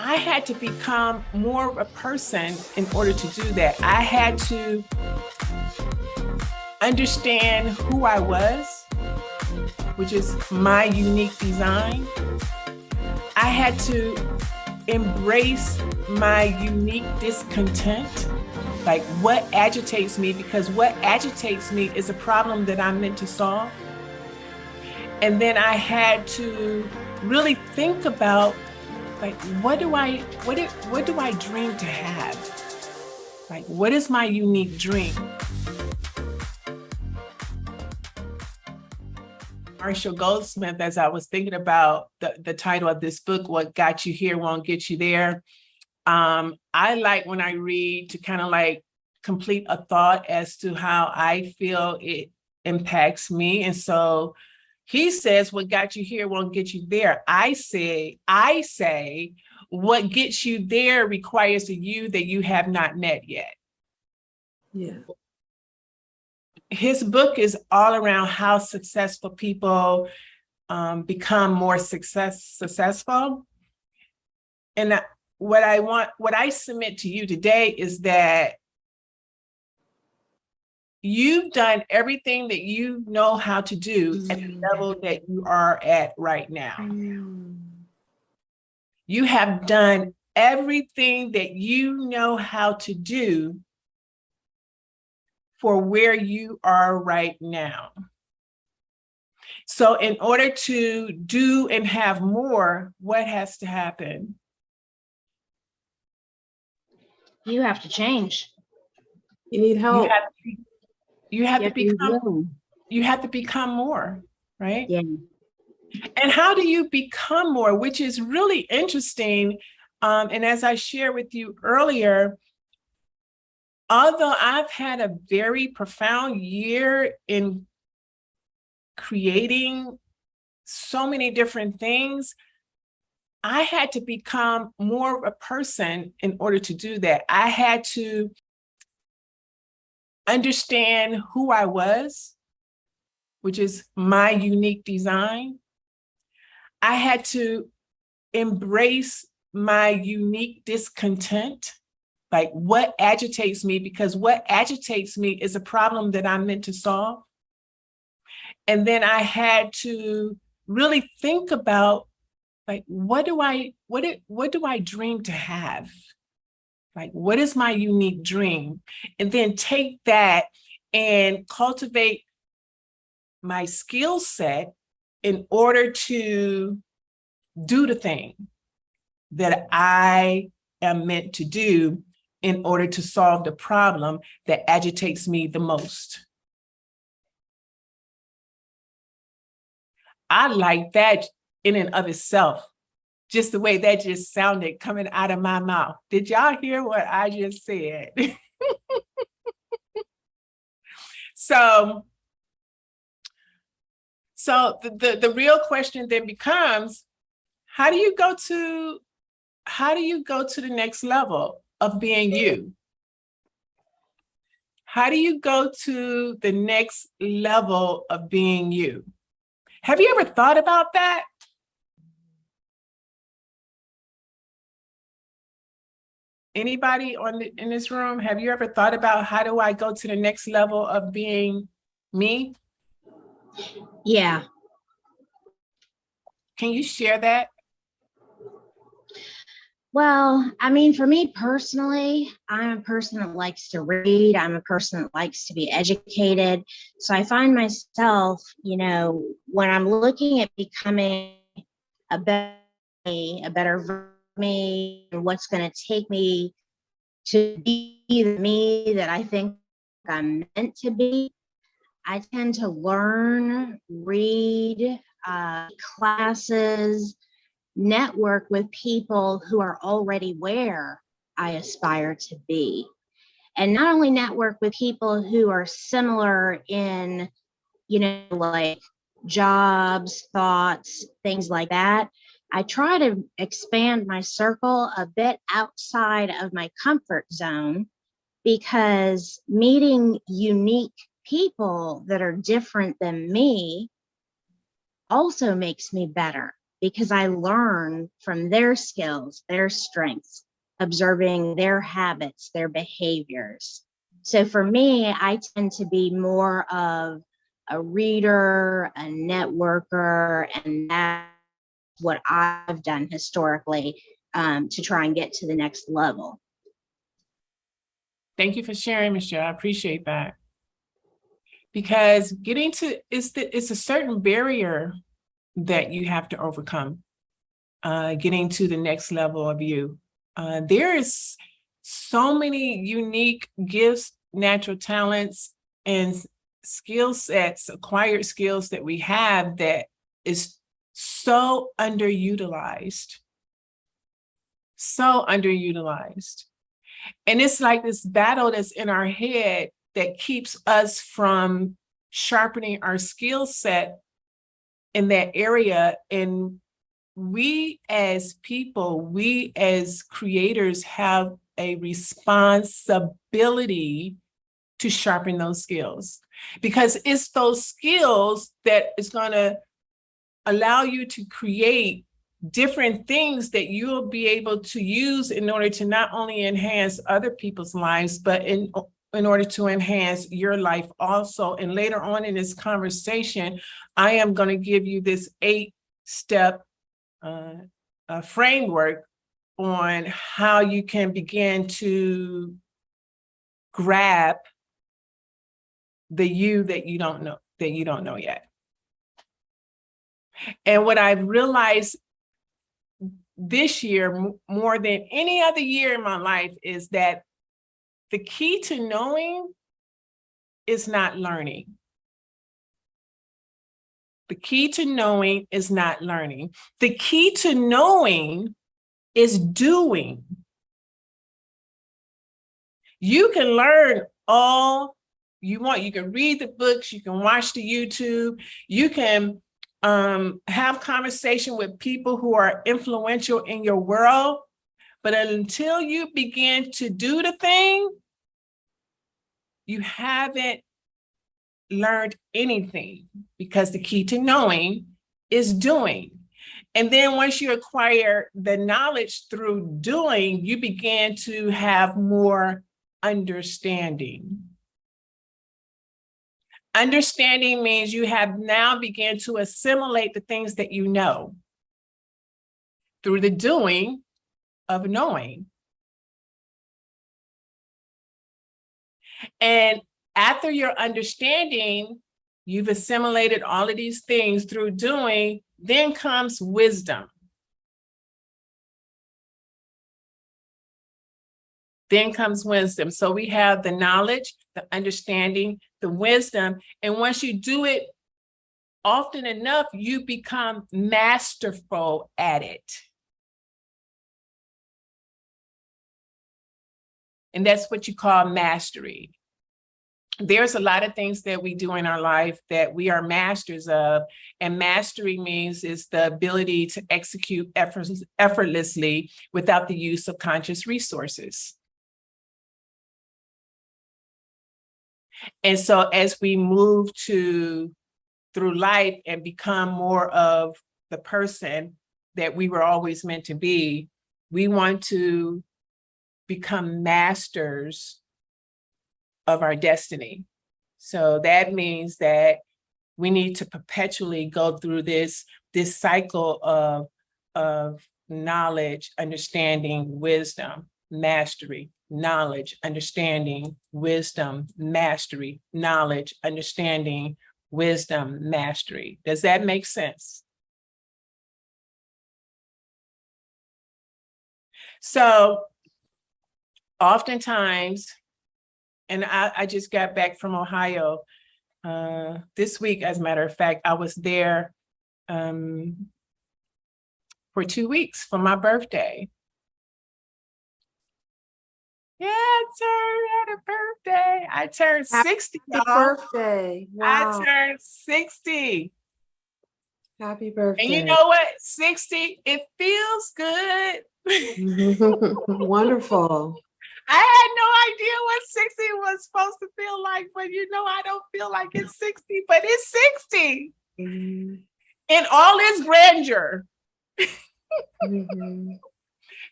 I had to become more of a person in order to do that. I had to understand who I was, which is my unique design. I had to embrace my unique discontent, like what agitates me, because what agitates me is a problem that I'm meant to solve. And then I had to really think about, like, what do I dream to have? Like, what is my unique dream? Marshall Goldsmith, as I was thinking about the title of this book, What Got You Here Won't Get You There. I like when I read to kind of like complete a thought as to how I feel it impacts me. And so he says, what got you here won't get you there. I say, what gets you there requires a you that you have not met yet. Yeah. His book is all around how successful people become more successful. And what I submit to you today is that you've done everything that you know how to do at the level that you are at right now. You have done everything that you know how to do for where you are right now. So in order to do and have more, what has to happen? You have to change. You need help. You have to become more, right? Yeah. And how do you become more, which is really interesting. And as I shared with you earlier, although I've had a very profound year in creating so many different things, I had to become more of a person in order to do that. I had to understand who I was, which is my unique design. I had to embrace my unique discontent, like what agitates me, because what agitates me is a problem that I'm meant to solve. And then I had to really think about, like, what do I dream to have? Like, what is my unique dream? And then take that and cultivate my skill set in order to do the thing that I am meant to do in order to solve the problem that agitates me the most. I like that in and of itself, just the way that just sounded coming out of my mouth. Did y'all hear what I just said? So the real question then becomes, how do you go to the next level of being you? How do you go to the next level of being you? Have you ever thought about that? Anybody in this room, have you ever thought about, how do I go to the next level of being me? Yeah. Can you share that? Well, I mean, for me personally, I'm a person that likes to read. I'm a person that likes to be educated. So I find myself, when I'm looking at becoming a better version of me, and what's going to take me to be the me that I think I'm meant to be, I tend to learn, read, classes, network with people who are already where I aspire to be. And not only network with people who are similar in, like jobs, thoughts, things like that. I try to expand my circle a bit outside of my comfort zone, because meeting unique people that are different than me also makes me better. because I learn from their skills, their strengths, observing their habits, their behaviors. So for me, I tend to be more of a reader, a networker, and that's what I've done historically to try and get to the next level. Thank you for sharing, Michelle. I appreciate that. Because getting to, it's a certain barrier that you have to overcome, getting to the next level of you. There is so many unique gifts, natural talents, and skill sets, acquired skills that we have that is so underutilized. So underutilized. And it's like this battle that's in our head that keeps us from sharpening our skill set in that area. And we as people, we as creators have a responsibility to sharpen those skills, because it's those skills that is going to allow you to create different things that you'll be able to use in order to not only enhance other people's lives, but in order to enhance your life also. And later on in this conversation, I am going to give you this 8-step framework on how you can begin to grab the you that you don't know yet. And what I've realized this year, more than any other year in my life, is that the key to knowing is not learning. The key to knowing is not learning. The key to knowing is doing. You can learn all you want. You can read the books, you can watch the YouTube, you can have conversation with people who are influential in your world, but until you begin to do the thing, you haven't learned anything, because the key to knowing is doing. And then once you acquire the knowledge through doing, you begin to have more understanding. Understanding means you have now begun to assimilate the things that you know through the doing of knowing. And after your understanding, you've assimilated all of these things through doing, then comes wisdom. Then comes wisdom. So we have the knowledge, the understanding, the wisdom. And once you do it often enough, you become masterful at it. And that's what you call mastery. There's a lot of things that we do in our life that we are masters of. And mastery means is the ability to execute effortlessly without the use of conscious resources. And so as we move through life and become more of the person that we were always meant to be, we want to become masters of our destiny. So that means that we need to perpetually go through this cycle of knowledge, understanding, wisdom, mastery, knowledge, understanding, wisdom, mastery, knowledge, understanding, wisdom, mastery. Does that make sense? So oftentimes, and I just got back from Ohio this week, as a matter of fact. I was there for 2 weeks for my birthday. Yeah, I had a birthday. I turned 60, Happy y'all. birthday. Wow. I turned 60. Happy birthday. And you know what? 60, it feels good. Wonderful. I had no idea what 60 was supposed to feel like, but I don't feel like it's 60, but it's 60 Mm-hmm. in all its grandeur. Mhm.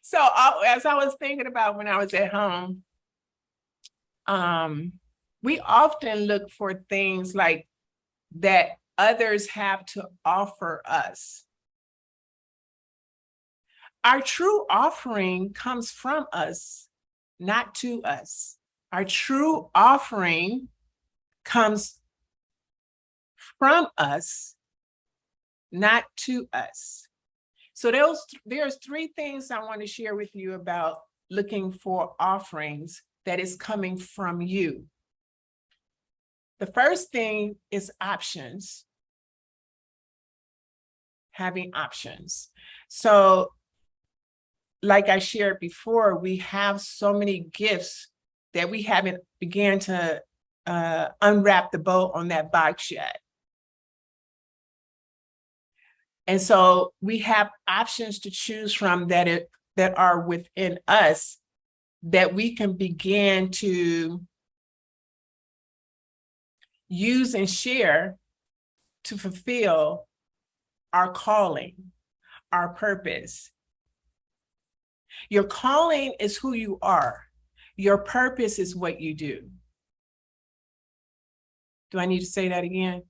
So as I was thinking about when I was at home, we often look for things like that others have to offer us. Our true offering comes from us, not to us. Our true offering comes from us, not to us. So there's three things I want to share with you about looking for offerings that is coming from you. The first thing is options. Having options. So like I shared before, we have so many gifts that we haven't began to unwrap the bow on that box yet. And so we have options to choose from that are within us that we can begin to use and share to fulfill our calling, our purpose. Your calling is who you are. Your purpose is what you do. Do I need to say that again?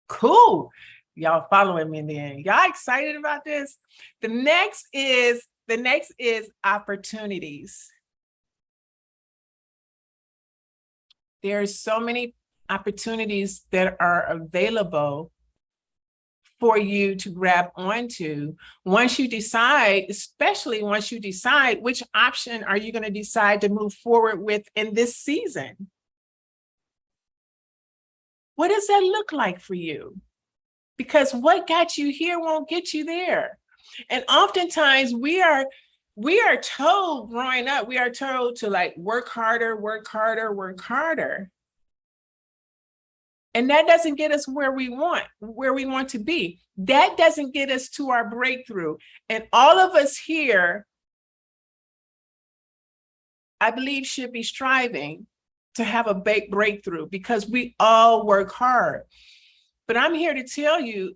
Cool. Y'all following me then. Y'all excited about this? The next is opportunities. There's so many opportunities that are available for you to grab onto once you decide, especially once you decide which option are you going to decide to move forward with in this season. What does that look like for you? Because what got you here won't get you there. And oftentimes we are told growing up, we are told to like work harder, work harder, work harder. And that doesn't get us where we want to be. That doesn't get us to our breakthrough. And all of us here, I believe, should be striving to have a big breakthrough because we all work hard. But I'm here to tell you,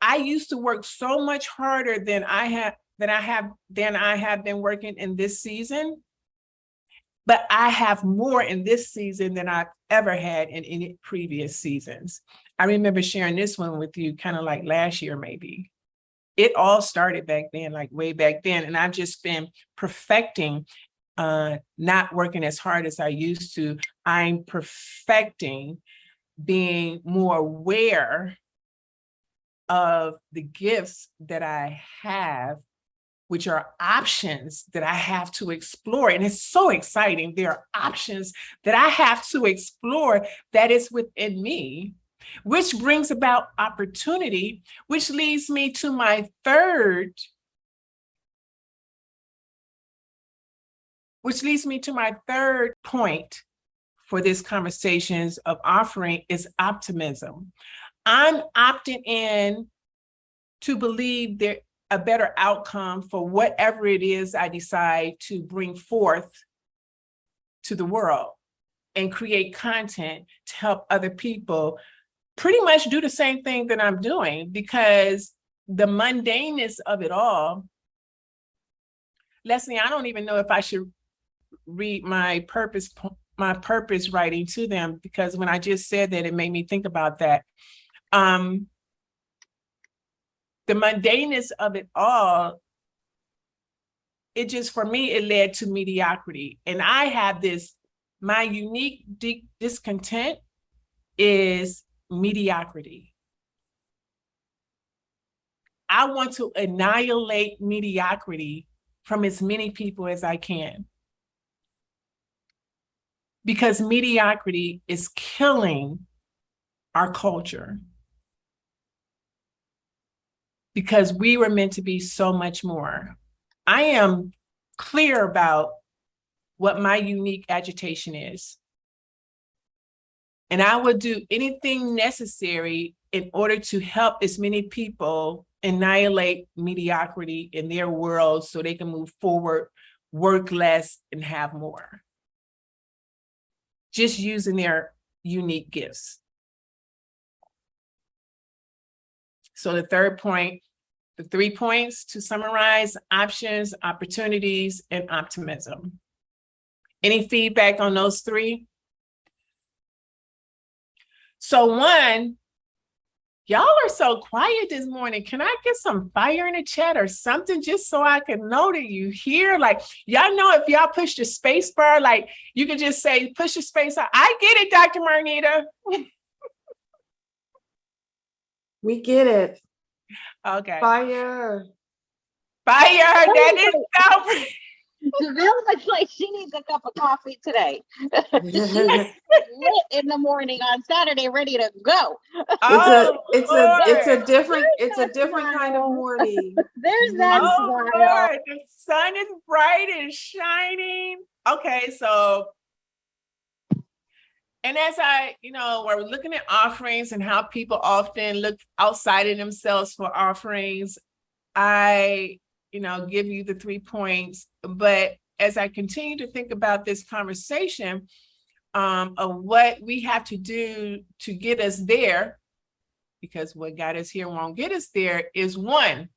I used to work so much harder than I have been working in this season. But I have more in this season than I've ever had in any previous seasons. I remember sharing this one with you kind of like last year, maybe. It all started back then, like way back then. And I've just been perfecting, not working as hard as I used to. I'm perfecting being more aware of the gifts that I have, which are options that I have to explore. And it's so exciting. There are options that I have to explore that is within me, which brings about opportunity, which leads me to my third point for this conversations of offering is optimism. I'm opting in to believe there a better outcome for whatever it is I decide to bring forth to the world and create content to help other people pretty much do the same thing that I'm doing, because the mundaneness of it all, Leslie, I don't even know if I should read my purpose writing to them, because when I just said that, it made me think about that. The mundaneness of it all, it just, for me, it led to mediocrity. And I have this, my unique discontent is mediocrity. I want to annihilate mediocrity from as many people as I can, because mediocrity is killing our culture. Because we were meant to be so much more. I am clear about what my unique agitation is. And I will do anything necessary in order to help as many people annihilate mediocrity in their world so they can move forward, work less, and have more. Just using their unique gifts. So the third point, the 3 points to summarize: options, opportunities, and optimism. Any feedback on those 3? So 1, y'all are so quiet this morning. Can I get some fire in the chat or something just so I can know that you hear? Like, y'all know if y'all push the space bar, like you can just say, push the space bar. I get it, Dr. Marnita. We get it. Okay. Fire. Fire, that is so. Deville looks like she needs a cup of coffee today. She's lit in the morning on Saturday, ready to go. It's a different that kind of smile. morning. There's that Oh, smile. Lord, the sun is bright and shining. Okay, so, and as we're looking at offerings and how people often look outside of themselves for offerings, I, give you the 3 points. But as I continue to think about this conversation of what we have to do to get us there, because what got us here won't get us there, is 1,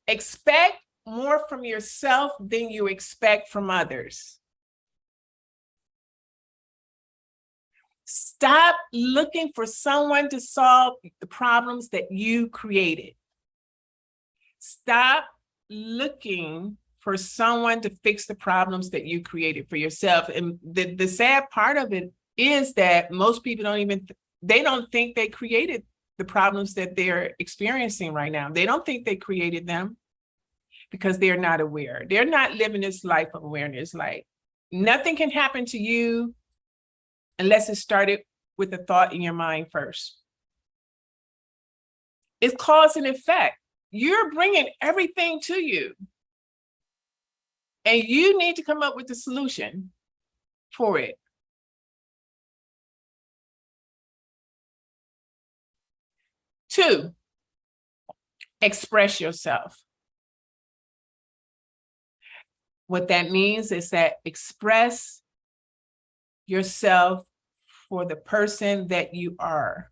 expect more from yourself than you expect from others. Stop looking for someone to solve the problems that you created. Stop looking for someone to fix the problems that you created for yourself. And the sad part of it is that most people they don't think they created the problems that they're experiencing right now. They don't think they created them because they're not aware. They're not living this life of awareness. Like, nothing can happen to you unless it started with a thought in your mind first. It's cause and effect. You're bringing everything to you. And you need to come up with a solution for it. 2, express yourself. What that means is that express yourself for the person that you are.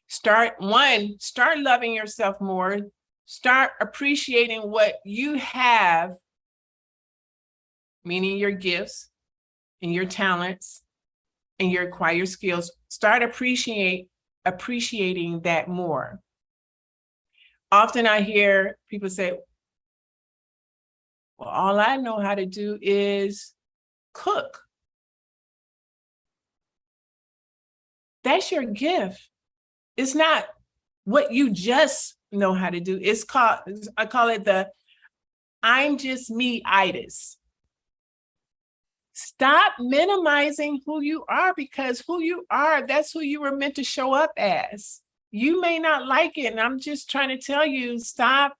Start loving yourself more. Start appreciating what you have, meaning your gifts and your talents and your acquired skills. Start appreciating that more. Often I hear people say, well, all I know how to do is cook. That's your gift. It's not what you just know how to do. I call it the I'm just me-itis. Stop minimizing who you are, because who you are, that's who you were meant to show up as. You may not like it, and I'm just trying to tell you, stop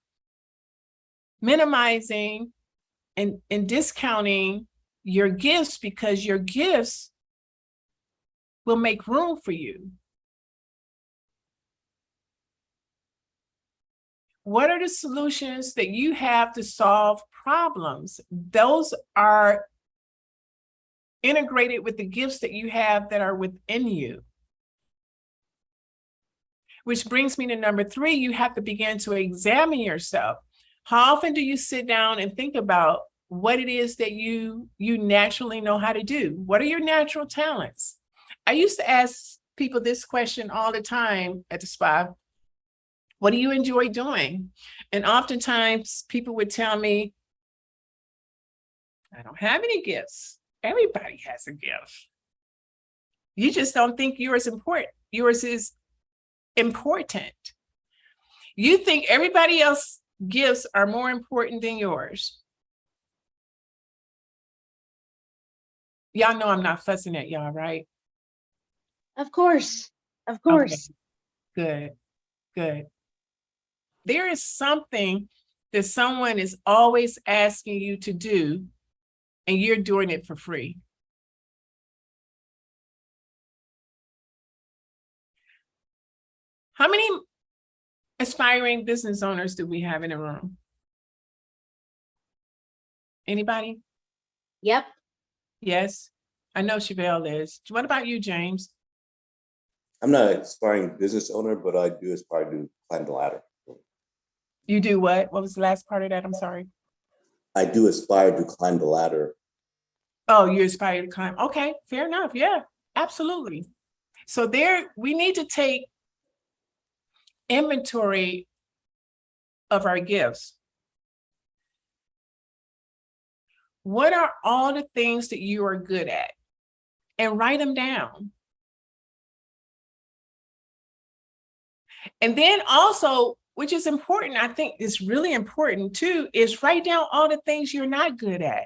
minimizing and discounting your gifts, because your gifts will make room for you. What are the solutions that you have to solve problems? Those are integrated with the gifts that you have that are within you. Which brings me to number 3, you have to begin to examine yourself. How often do you sit down and think about what it is that you naturally know how to do? What are your natural talents? I used to ask people this question all the time at the spa. What do you enjoy doing? And oftentimes people would tell me, I don't have any gifts. Everybody has a gift. You just don't think yours is important. Yours is important. You think everybody else's gifts are more important than yours. Y'all know I'm not fussing at y'all, right? Of course. Of course. Okay. Good. There is something that someone is always asking you to do, and you're doing it for free. How many aspiring business owners do we have in the room? Anybody? Yep. Yes, I know Chevelle is. What about you, James? I'm not an aspiring business owner, but I do aspire to climb the ladder. You do what? What was the last part of that? I'm sorry. I do aspire to climb the ladder. Oh, you aspire to climb. Okay, fair enough. Yeah, absolutely. So there, we need to take inventory of our gifts. What are all the things that you are good at? And write them down. And then also, which is important, I think is really important too, is write down all the things you're not good at.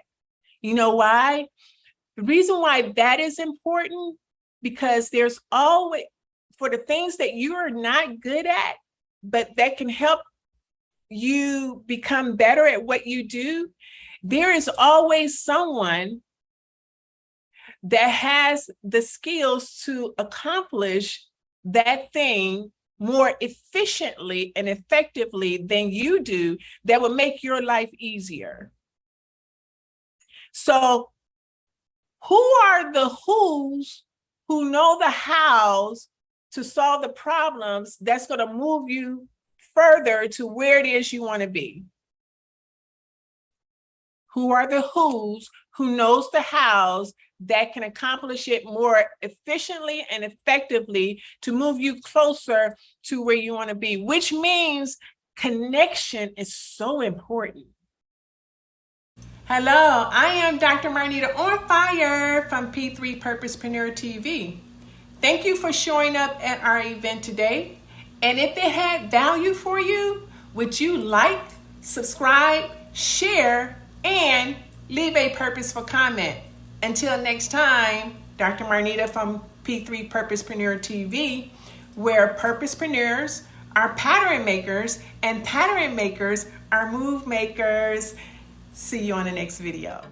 You know why? The reason why that is important, because there's always, for the things that you are not good at, but that can help you become better at what you do, there is always someone that has the skills to accomplish that thing more efficiently and effectively than you do, that will make your life easier. So who are the who's who know the hows to solve the problems that's going to move you further to where it is you want to be? Who are the who's who knows the hows that can accomplish it more efficiently and effectively to move you closer to where you want to be, which means connection is so important. Hello, I am Dr. Marnita on fire from P3 Purposepreneur TV. Thank you for showing up at our event today. And if it had value for you, would you like, subscribe, share, and leave a purposeful comment? Until next time, Dr. Marnita from P3 Purposepreneur TV, where purposepreneurs are pattern makers and pattern makers are move makers. See you on the next video.